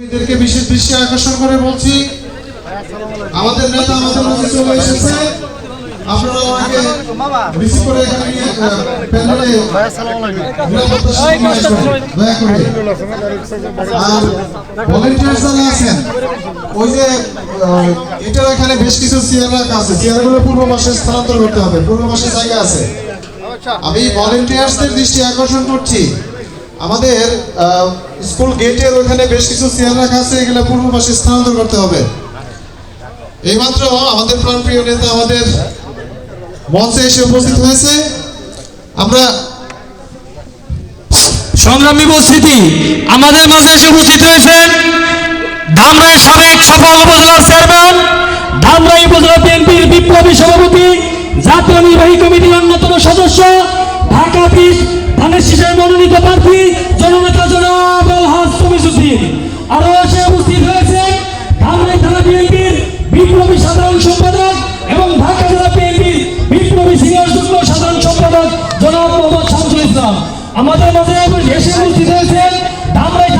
এদেরকে বিশেষ দৃষ্টি আকর্ষণ করে বলছি, আমাদের নেতা আমাদের মধ্যে চলে এসেছে। আপনারা ওনাকে রিসিভ করে এখানে নিয়ে প্যানেলে নিরাপত্তা দয়া করে। আর ভলান্টিয়ার্স যারা আছেন, ওই যে এটার এখানে বেশ কিছু চেয়ার রাখা আছে, চেয়ারগুলো পূর্ব পাশে স্থানান্তর করতে হবে, পূর্ব পাশে জায়গা আছে। আমি ভলান্টিয়ার্সদের দৃষ্টি আকর্ষণ করছি, আমাদের স্কুল গেটের ওখানে বেশ কিছু চেয়ার রাখা আছে, এগুলো পূর্ব পাশে স্থানান্তর করতে হবে। এইমাত্র আমাদের প্রাণপ্রিয় নেতা আমাদের মঞ্চে এসে উপস্থিত হয়েছে। আমরা সংগ্রামী উপস্থিতি, আমাদের মাঝে এসে উপস্থিত হয়েছেন ধামরাইয়ের সাবেক সফল উপজেলার চেয়ারম্যান, ধামরাই উপজেলা বিএনপির বিপ্লবী সভাপতি, জাতীয় নির্বাহী কমিটির অন্যতম সদস্য, ঢাকা 20 ধানের শীষের মনোনীত প্রার্থী জননেতা জনাব আলহাজ তমিজউদ্দিন। আরো এসে উপস্থিত হয়েছে ধামরাই থানা বিএনপির বিপ্লবী সাধারণ সম্পাদক এবং ঢাকা জেলা বিএনপির বিপ্লবী সিনিয়র যুগ্ম সাধারণ সম্পাদক জনাব মোহাম্মদ শামসুল ইসলাম। আমাদের মাঝে এসে উপস্থিত হয়েছেন ধামরাই